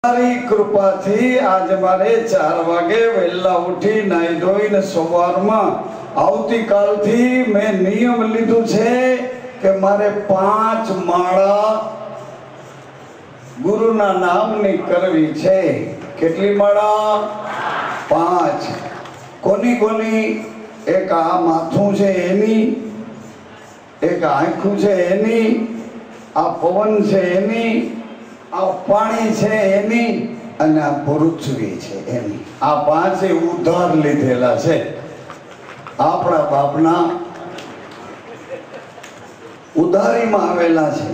તારી કૃપાથી આજ મારે 4 વાગે વહેલા ઉઠી નાઈ ધોઈને સવારમાં આવતીકાલથી મેં નિયમ લીધું છે કે મારે 5 માળા ગુરુના નામની કરવી છે. કેટલી માળા? 5. કોની કોની? એક આ માથું છે એની, એક આંખું છે એની, આ પવન છે એની, આ પાણી છે એની, અને આ પૃથ્વી છે એની. આ 5 ઉધાર લીધેલા છે આપણા બાપના ઉધારીમાં આવેલા છે.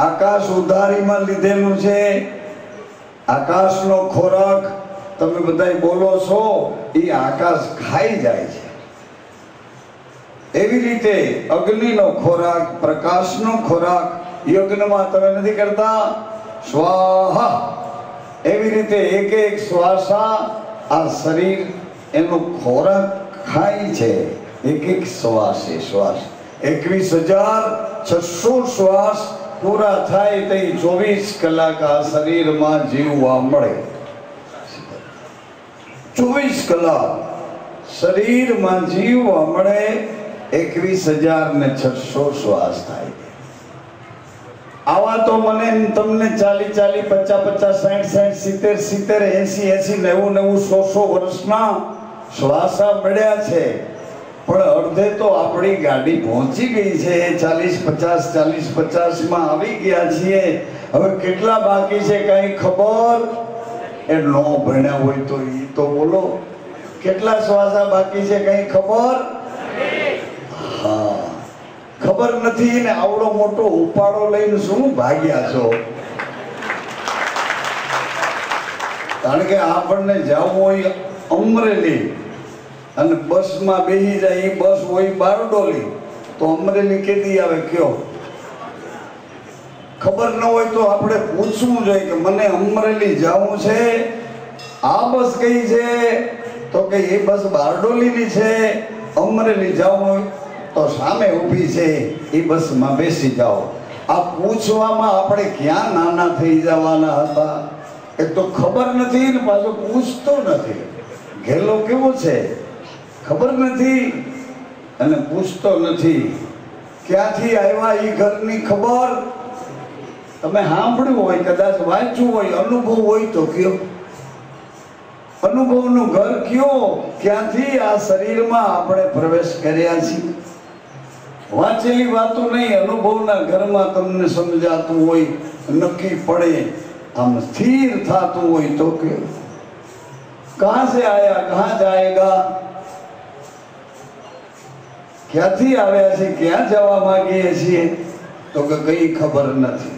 આકાશ ઉધારીમાં લીધેલું છે. આકાશનો ખોરાક તમે બધા બોલો છો એ આકાશ ખાઈ જાય છે. એવી રીતે અગ્નિનો ખોરાક, પ્રકાશનો ખોરાક યજ્ઞમાં તમે નથી કરતા સ્વાહા, એવી રીતે એક એક શ્વાસા આ શરીર એનો ખોરાક ખાય છે. એક એક શ્વાસે શ્વાસ 21,600 શ્વાસ પૂરા થાય તે 24 કલાક આ શરીરમાં જીવવા મળે. 24 કલાક શરીરમાં જીવવા મળે. 21,600 શ્વાસ થાય. આવા તો મને તમને 40 50 60 70 80 90 100 વર્ષના શ્વાસા મળ્યા છે. પણ અડધે તો આપણી ગાડી પહોંચી ગઈ છે. 40 માં આવી ગયા છીએ. હવે કેટલા બાકી છે કઈ ખબર? એ નો ભણ્યા હોય તો એ તો બોલો. કેટલા શ્વાસા બાકી છે કઈ ખબર? હા, ખબર નથી ને આવડો મોટો ઉપાડો લઈને શું ભાગ્યા છો? કારણ કે આપણને જવું હોય અમરેલી અને બસમાં બેસી જાય, એ બસ હોય બારડોલી, તો અમરેલી કેદી આવે કયો? ખબર ન હોય તો આપણે પૂછવું જોઈએ કે મને અમરેલી જવું છે, આ બસ કઈ છે? તો કે એ બસ બારડોલીની છે. અમરેલી જવું હોય તો સામે ઊભી છે, એ બસમાં બેસી જાઓ. આ પૂછવામાં આપણે ક્યાં નાના થઈ જવાના હતા? એ તો ખબર નથી ને પાછો પૂછતો નથી. ઘેલો કેવો છે? ખબર નથી અને પૂછતો નથી. ક્યાંથી આવ્યા એ ઘરની ખબર તમે સાંભળ્યું હોય, કદાચ વાંચ્યું હોય, અનુભવ હોય તો કયો. અનુભવનું ઘર કયો? ક્યાંથી આ શરીરમાં આપણે પ્રવેશ કર્યા છીએ? વાંચેલી વાતો નહીં, અનુભવના ઘરમાં તમને સમજાતું હોય, નક્કી પડે, આમ સ્થિર થતું હોય તો કયો. કહાં સે આયા કહાં જાયેગા? ક્યાંથી આવ્યા છે, ક્યાં જવા માંગીએ છીએ? તો કે કઈ ખબર નથી.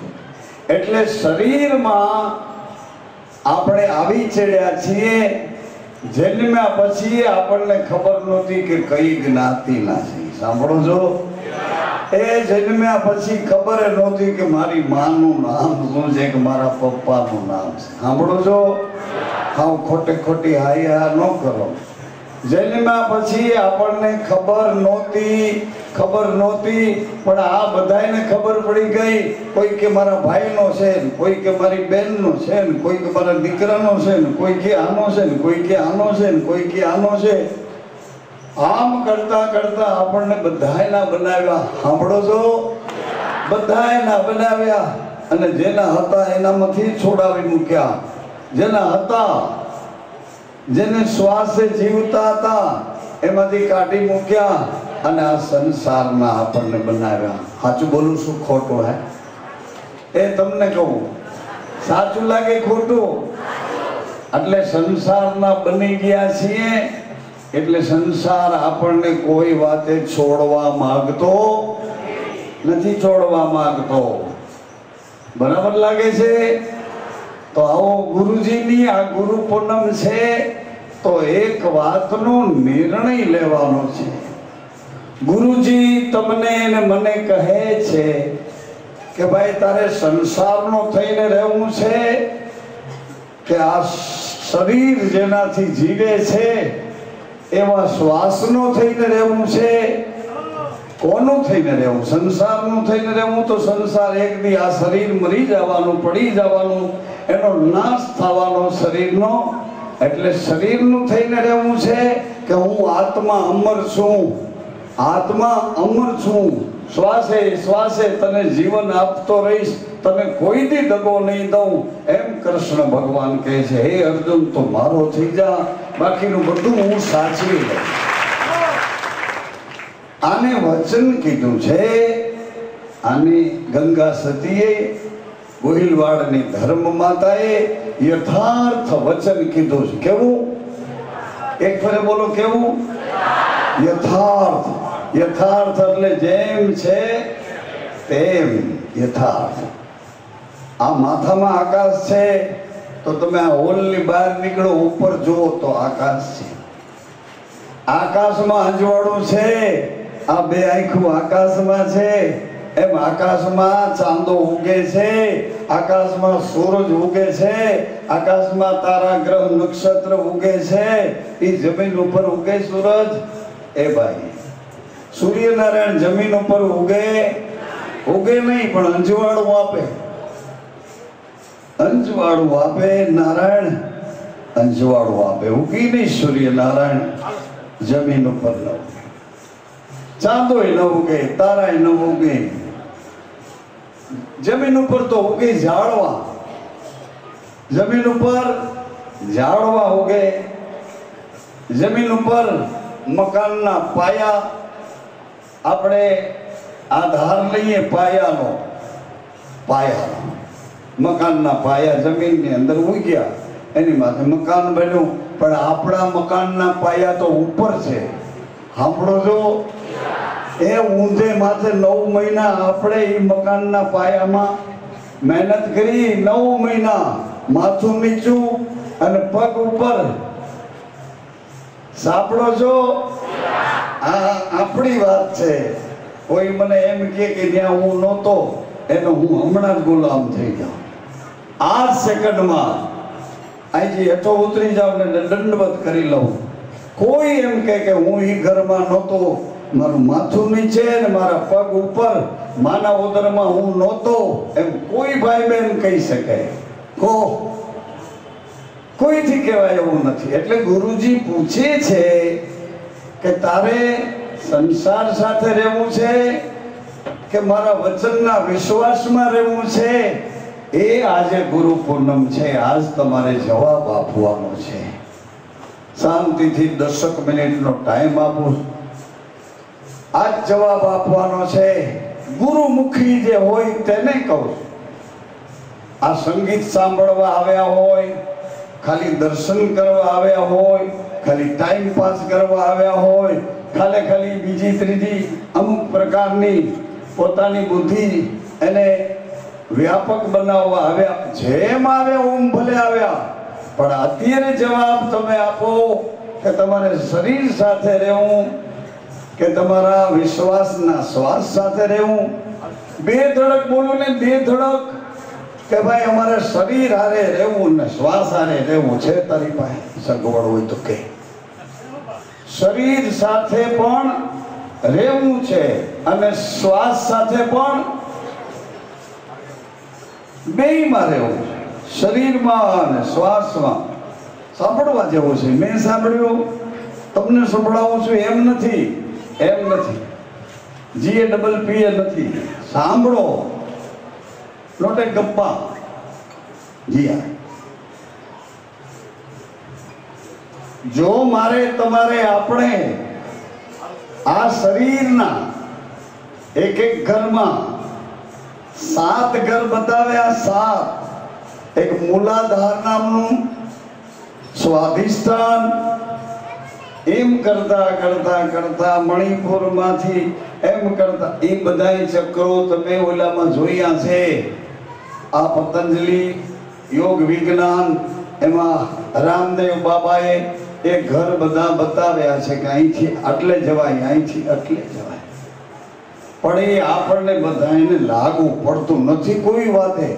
એટલે શરીરમાં આપણે આવી ચડ્યા છીએ. જન્મ્યા પછી આપણને ખબર નહોતી કે કઈ જ્ઞાતિના છે. સાંભળો છો? એ જન્મ્યા પછી ખબર નહોતી કે મારી માનું નામ શું છે, કે મારા પપ્પાનું નામ છે. સાંભળો છો? હા, ખોટી હાયા ન કરો. જન્મ્યા પછી આપણને ખબર નહોતી, પણ આ બધાને ખબર પડી ગઈ. કોઈ કે મારા ભાઈનો છે, કોઈ કે મારી બહેનનો છે, કોઈ કે મારા દીકરાનો છે, કોઈ કે આનો છે, કોઈ કે આનો છે, કોઈ કે આનો છે. આમ કરતા કરતા આપણને બધાયના બનાવ્યા. સાંભળો છો? બધાયના બનાવ્યા અને જેના હતા એનામાંથી છોડાવી મૂક્યા. જેના હતા, જેને શ્વાસે જીવતા હતા એમાંથી કાઢી મૂક્યા અને આ સંસારના આપણને બનાવ્યા. સાચું બોલું છું ખોટું? હે એ તમને કહું, સાચું લાગે ખોટું? એટલે સંસારના બની ગયા છીએ. એટલે સંસાર આપણને કોઈ વાતે છોડવા માંગતો નથી, છોડવા માંગતો. બરાબર લાગે છે? તો આવો ગુરુજીની આ ગુરુ પૂનમ છે તો એક વાતનો નિર્ણય લેવાનો છે. ગુરુજી તમને ને મને કહે છે કે ભાઈ તારે સંસારનો થઈને રહેવું છે કે આ શરીર જેનાથી જીવે છે એવા શ્વાસનો થઈને રહેવું છે? કોનું થઈને રહેવું? સંસારનું થઈને રહેવું તો સંસાર એક દી આ શરીર મરી જવાનું, પડી જવાનું. એનો નાશ થવાનો શરીરનો. એટલે શરીરનું થઈને રહેવું છે કે હું આત્મા અમર છું, આત્મા અમર છું, શ્વાસે શ્વાસે તને જીવન આપતો રહીશ, તને કોઈ દી દગો નહીં દઉં, એમ કૃષ્ણ ભગવાન કહે છે. હે અર્જુન, તો મારો થઈ જા, બાકીનું બધું હું સાચવી લઉં. આને વચન કીધું છે. આની ગંગા સતીએ, ગોહિલવાડની ધર્મ માતાએ યથાર્થ વચન કીધું છે. કેવું? એક ફરે બોલો, કેવું? યથાર્થ. યથાર્થ એટલે જેમ છે તેમ યથાર્થ. આ માથામાં આકાશ છે તો તમે આ હોલની બહાર નીકળો, ઉપર જુઓ તો આકાશ છે. આકાશમાં અજવાળું છે, આ બે આંખું આકાશમાં છે. એમ આકાશમાં ચાંદો ઉગે છે, આકાશમાં સૂરજ ઉગે છે, આકાશમાં તારા ગ્રહ નક્ષત્ર ઉગે છે. એ જમીન ઉપર ઉગે સૂરજ? એ ભાઈ, સૂર્યનારાયણ જમીન ઉપર ઉગે નહીં, પણ અંજવાળું આપે. અંજવાળું આપે નારાયણ, અંજવાળું આપે. ઉગી નહીં સૂર્યનારાયણ જમીન ઉપર ન ઉગે, ચાંદોય ન ઉગે, તારાય ન ઉગે. જમીન ઉપર તો ઉગે ઝાડવા, જમીન ઉપર ઝાડવા ઉગે. જમીન ઉપર મકાનના પાયા, આપણે આધાર લઈએ પાયાનો, મકાનના પાયા જમીનની અંદર ઉગ્યા, એની માથે મકાન બન્યું. પણ આપણા મકાનના પાયા તો ઉપર છે. સાંભળો છો? એ ઊંધે માથે 9 મહિના આપણે એ મકાનના પાયામાં મહેનત કરી. 9 મહિના માથું નીચું અને પગ ઉપર. સાંભળો છો? આ આપણી વાત છે. કોઈ મને એમ કે જ્યાં હું નહોતો એનો હું હમણાં જ ગુલામ થઈ જાઉં. આ સેકન્ડમાં અહીંથી હેઠો ઉતરી જાઉં ને દંડવત કરી લઉં. કોઈ એમ કે હું એ ઘરમાં નહોતો, મારું માથું નીચે ને મારા પગ ઉપર, માના ઉદરમાં હું નહોતો, એમ કોઈ ભાઈ બહેન કહી શકે? કોઈથી કહેવાય એવું નથી. એટલે ગુરુજી પૂછે છે કે તારે સંસાર સાથે રહેવું છે કે મારા વચનના વિશ્વાસમાં રહેવું છે? એ આજે ગુરુ પૂનમ છે, આજ તમારે જવાબ આપવાનો છે. શાંતિથી 10 મિનિટનો ટાઈમ આપું, આજ જવાબ આપવાનો છે. ગુરુમુખી જે હોય તેને કહું. આ સંગીત સાંભળવા આવ્યા હોય, ખાલી દર્શન કરવા આવ્યા હોય, ખાલી ટાઈમ પાસ કરવા આવ્યા હોય, ખાલી બીજી ત્રીજી અમુક પ્રકારની પોતાની બુદ્ધિ એને વ્યાપક બનાવવા આવ્યા, જેમ આવ્યા ઓમ ભલે આવ્યા. પણ અત્યારે જવાબ તમે આપો કે તમારે શરીર સાથે રહેવું કે તમારા વિશ્વાસના શ્વાસ સાથે રહેવું? 2 ધડક બોલું ને 2 ધડક કે ભાઈ અમારે શરીર હારે રહેવું ને શ્વાસ હારે રહેવું છે. તારી પાસે સગવડ હોય તો કે શરીર સાથે પણ રહેવું છે અને શ્વાસ સાથે પણ બેયમાં રહેવું છે, શરીરમાં અને શ્વાસમાં. સાંભળવા જેવું છે. મેં સાંભળ્યું, તમને સંભળાવું છું એમ નથી, GAPPA નથી. સાંભળો, નોટે ગપ્પા. જી હા, જો મારે તમારે આપણે આ શરીરના એક ઘરમાં 7 ઘર બતાવ્યા. 7. એક મૂલાધાર નામનું સ્વાધિષ્ઠાન. એમ કરતા મણિપુરમાંથી એમ કરતા એ બધાય ચક્રો તમે ઓલામાં જોયા છે. આ પતંજલિ યોગ વિજ્ઞાન એમાં રામદેવ બાબાએ એ ઘર બધા બતાવ્યા છે કે અહીંથી આટલે જવાય, અહીંથી આટલે જવાય. પણ એ આપણને બધાને લાગુ પડતું નથી કોઈ વાતે.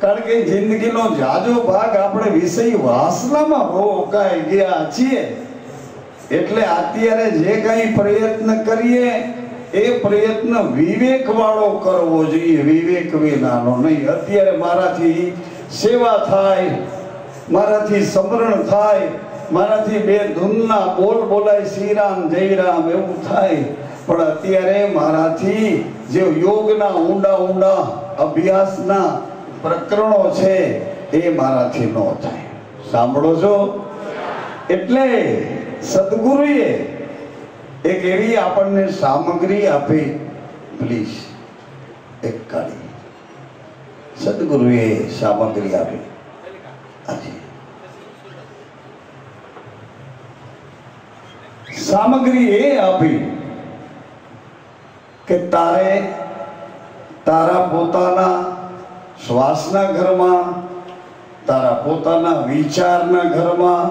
કારણ કે જિંદગીનો જાજો ભાગ આપણે વિષય વાસનામાં રોકાઈ ગયા છીએ. એટલે અત્યારે જે કંઈ પ્રયત્ન કરીએ એ પ્રયત્ન વિવેક વાળો કરવો જોઈએ, વિવેક વિનાનો નહીં. અત્યારે મારાથી સેવા થાય, મારાથી સમરણ થાય, મારાથી બે ધૂનના બોલ બોલાય, શ્રી રામ જય રામ એવું થાય. પણ અત્યારે મારાથી જે યોગના ઊંડા ઊંડા અભ્યાસના પ્રકરણો છે એ મારાથી ન થાય. સાંભળો છો? એટલે સદગુરુએ એક એવી આપણને સામગ્રી આપી, પ્લીઝ એક કાઢી. સદગુરુએ સામગ્રી આપી. આજે સામગ્રી એ આપી કે તારે તારા પોતાના શ્વાસના ઘરમાં, તારા પોતાના વિચારના ઘરમાં,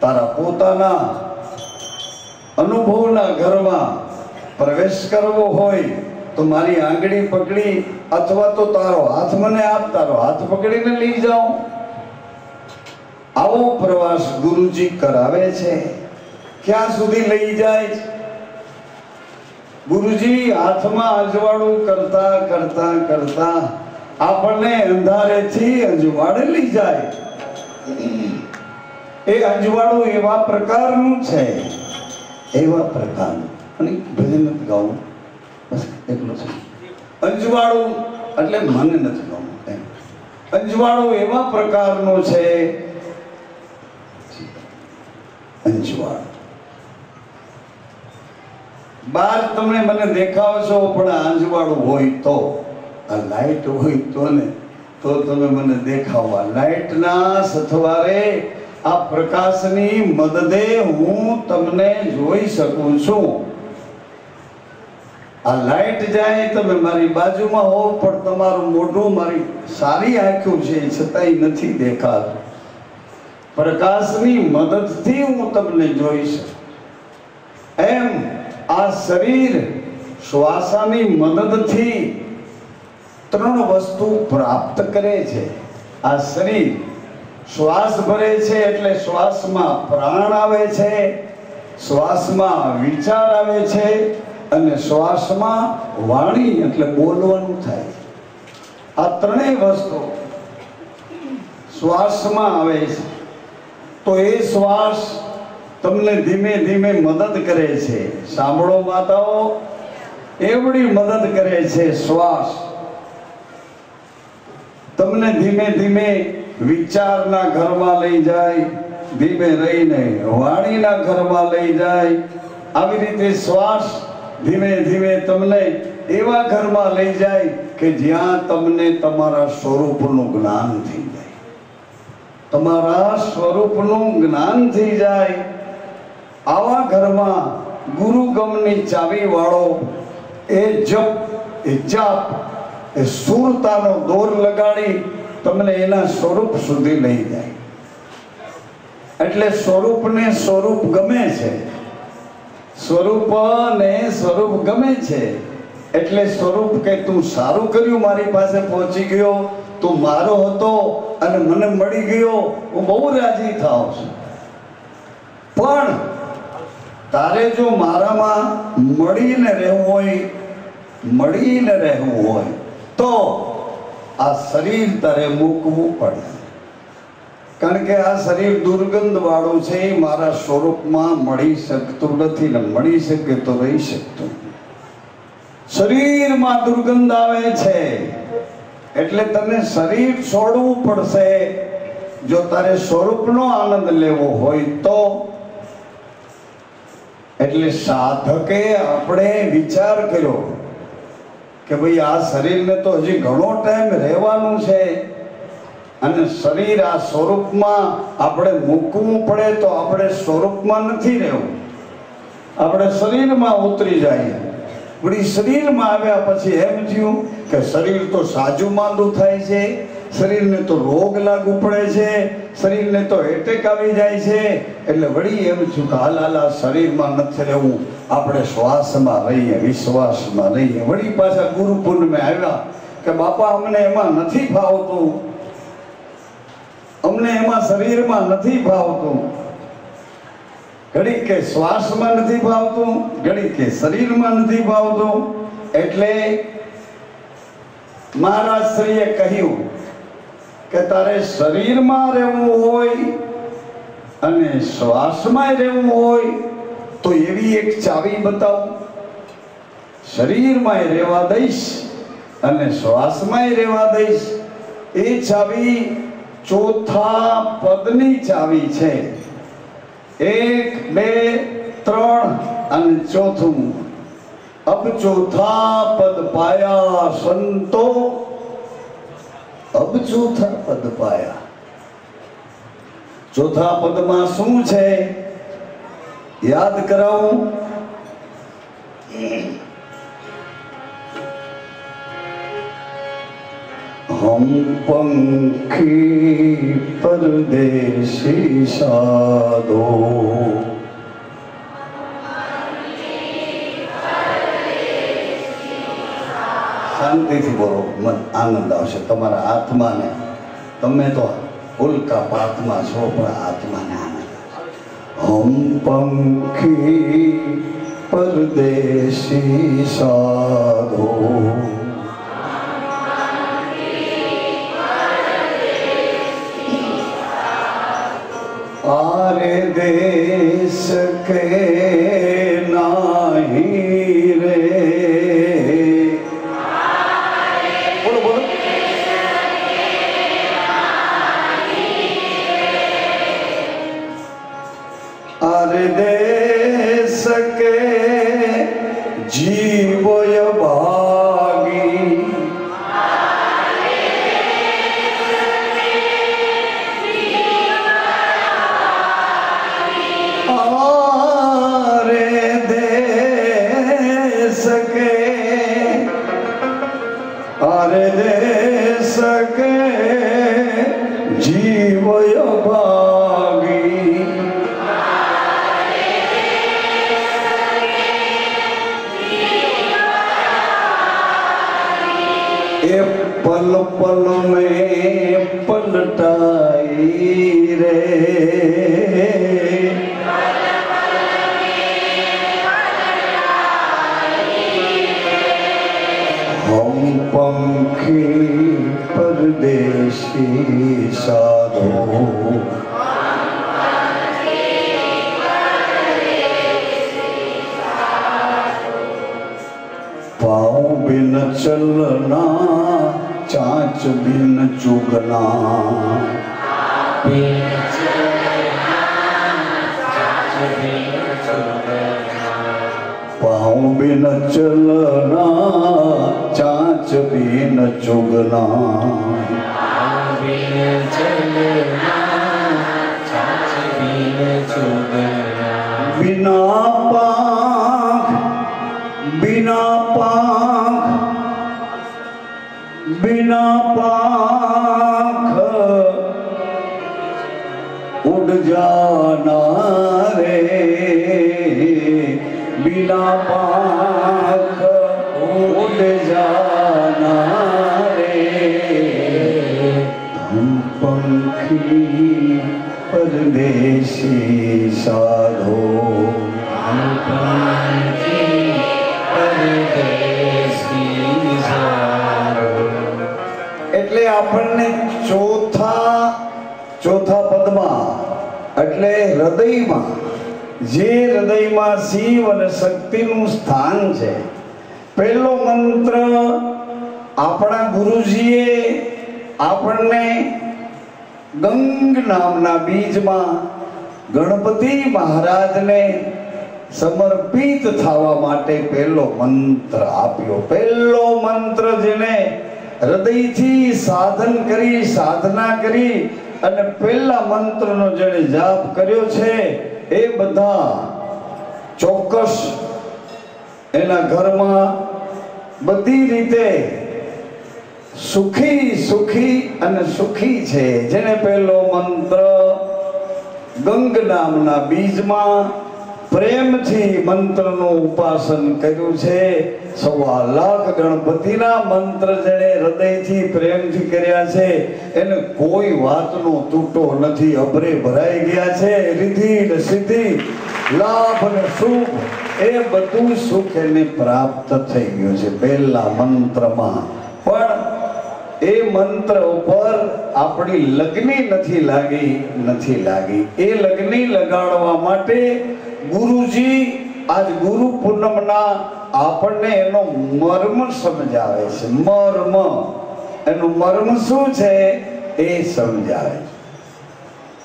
તારા પોતાના અનુભવના ઘરમાં પ્રવેશ કરવો હોય તો મારી આંગળી પકડી અથવા તો તારો હાથ મને આપ, તારો હાથ પકડીને લઈ જાઓ. આવો પ્રવાસ ગુરુજી કરાવે છે. ક્યાં સુધી લઈ જાય? ગુરુજી હાથમાં અજવાળું કરતા કરતા કરતા આપણને અંધારેથી અજવાળે લઈ જાય. એ અજવાળું એવા પ્રકારનું છે, એવા પ્રકારનું. અને ભજન નથી ગાવું, બસ એટલું છે. અજવાળું એટલે મને નથી ગાવું. અજવાળું એવા પ્રકારનું છે. અંજવાળું બાર તમે મને દેખાવ છો, પણ અંજવાળું હોય તો, આ લાઈટ હોય તો ને, તો તમે મને દેખાવા. લાઈટના સથવારે આ પ્રકાશની મદદે હું તમને જોઈ શકું છું. આ લાઈટ જાય, તમે મારી બાજુમાં હો, પણ તમારું મોઢું મારી સારી આંખો છે છતાંય નથી દેખાતું. પ્રકાશની મદદથી હું તમને જોઈ શકું. એમ આ શરીર શ્વાસની મદદથી ત્રણ વસ્તુ પ્રાપ્ત કરે છે. આ શરીર શ્વાસ ભરે છે એટલે શ્વાસમાં પ્રાણ આવે છે, શ્વાસમાં વિચાર આવે છે, અને શ્વાસમાં વાણી એટલે બોલવાનું થાય. આ ત્રણેય વસ્તુ શ્વાસમાં આવે છે. તો એ શ્વાસ તમને ધીમે ધીમે મદદ કરે છે. સાંભળો માતાઓ, એવડી મદદ કરે છે શ્વાસ. તમને ધીમે ધીમે વિચારના ઘરમાં લઈ જાય, ધીમે રહીને વાણીના ઘરમાં લઈ જાય. આવી રીતે શ્વાસ ધીમે ધીમે તમને એવા ઘરમાં લઈ જાય કે જ્યાં તમને તમારા સ્વરૂપનું જ્ઞાન થઈ જાય. તમારા સ્વરૂપનું જ્ઞાન થઈ જાય. આવા ઘરમાં ગુરુગમની ચાવી વાળો એ જપ, એ જાપ, એ સુરતાનો દોર લગાડી તમને એના સ્વરૂપ સુધી લઈ જાય. એટલે સ્વરૂપને સ્વરૂપ ગમે છે, સ્વરૂપને સ્વરૂપ ગમે છે. એટલે સ્વરૂપ કે તું સારું કર્યું, મારી પાસે પહોંચી ગયો, તું મારો હતો અને મને મળી ગયો, હું બહુ રાજી થાઉં છું. પણ તારે જો મારામાં મળીને રહેવું હોય, મળીને રહેવું હોય તો આ શરીર તારે મૂકવું પડે. કારણ કે આ શરીર દુર્ગંધ વાળું છે, એ મારા સ્વરૂપમાં મળી શકતું નથી, ને મળી શકે તો રહી શકતું. શરીરમાં દુર્ગંધ આવે છે એટલે તને શરીર છોડવું પડશે જો તારે સ્વરૂપનો આનંદ લેવો હોય તો. એટલે સાધકે આપણે વિચાર કર્યો કે ભાઈ આ શરીરને તો હજી ઘણો ટાઈમ રહેવાનું છે, અને શરીર આ સ્વરૂપમાં આપણે મૂકવું પડે તો આપણે સ્વરૂપમાં નથી રહેવું, આપણે શરીરમાં ઉતરી જઈએ. વળી શરીરમાં આવ્યા પછી એમ થયું કે શરીર તો સાજું માંદું થાય છે, શરીરને તો રોગ લાગુ પડે છે, શરીરને તો એટેક આવી જાય છે. એટલે વળી એમ થયું કે હાલ શરીરમાં નથી રહેવું, આપણે શ્વાસમાં રહીએ, વિશ્વાસમાં રહીએ. વળી પાછા ગુરુ પૂર્ણિમે આવ્યા કે બાપા અમને એમાં નથી ફાવતું, અમને એમાં શરીરમાં નથી ફાવતું. ઘડીક કે શ્વાસમાં નથી ફાવતું, ઘડીક કે શરીરમાં નથી ફાવતું. એટલે મહારાજ શ્રીએ કહ્યું કે તારે શરીરમાં રહેવું હોય અને શ્વાસમાં રહેવું હોય તો એવી એક ચાવી બતાવું. શરીરમાં રહેવા દઈશ અને શ્વાસમાં રહેવા દઈશ. એ ચાવી ચોથા પદની ચાવી છે. 1 2 3 અને ચોથું. अब चौथा पद पाया संतो, अब चौथा पद पाया. चौथा पदમાં શું છે યાદ કરાવું. हम पंखी परदेसी साधो. શાંતિથી બોલો, મન આનંદ આવશે તમારા આત્માને. તમે તો ઉલ્કા પાતમાં છો પણ આત્માને આનંદ આવશે. હમ પંખી પરદેશી સાધો, आरे देश के नाही रे. बोलो बोलो. आरे देश के जीवय भागी, सके जीवय भागी. ए पल पल में पलटाई रे. हम पंखी परदेसी साधो, पाँव बिन चलना, चाँच बिन चुगना. पाँव बिन चलना, चाँच बिन चुगना. बिना पाँख, बिना पाँख, बिना पाँख उड़ जाना रे. बिना पाँख उड़ जाना रे. हम पंखी परदेसी साधो, हम पंखी परदेसी साधो. એટલે આપણને ચોથા પદમાં એટલે હૃદયમાં, જે હૃદયમાં શિવ અને શક્તિનું સ્થાન છે, પહેલો મંત્ર આપણા ગુરુજીએ આપણને ગંગ નામના બીજમાં ગણપતિ મહારાજને સમર્પિત થવા માટે પહેલો મંત્ર આપ્યો. પહેલો મંત્ર જેને હૃદયથી સાધન કરી, સાધના કરી અને પહેલા મંત્રનો જેણે જાપ કર્યો છે એ બધા ચોક્કસ એના ઘરમાં બધી રીતે સુખી અને સુખી છે. જેને પહેલો મંત્ર ગંગ નામના બીજમાં પ્રેમથી મંત્રનું ઉપાસન કર્યું છે. 1.25 લાખ ગણપતિના મંત્ર જેણે હૃદયથી પ્રેમથી કર્યા છે એને કોઈ વાતનો તૂટો નથી. અભરે ભરાઈ ગયા છે. રિદ્ધિ ને સિદ્ધિ, લાભ અને સુખ એ બધું સુખ એને પ્રાપ્ત થઈ ગયું છે પહેલા મંત્રમાં. પણ એ મંત્ર ઉપર આપણી લગ્ની નથી લાગી. એ લગ્ની લગાડવા માટે ગુરુજી આજ ગુરુ પૂનમના આપણને એનો મર્મ સમજાવે છે. મર્મ, એનું મર્મ શું છે એ સમજાવે છે.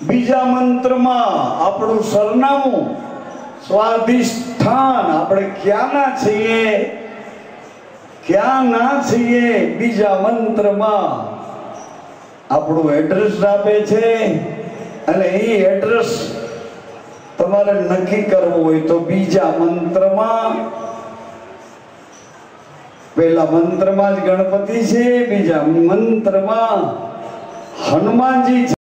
બીજા મંત્રમાં આપણું સરનામું, સ્વાધિષ્ઠાન, આપણે ક્યાં ના છીએ, બીજા મંત્રમાં આપણું એડ્રેસ આપે છે. અને એ એડ્રેસ તમારે નક્કી કરવું હોય તો બીજા મંત્રમાં, પહેલા મંત્રમાં જ ગણપતિ છે, બીજા મંત્રમાં હનુમાનજી છે.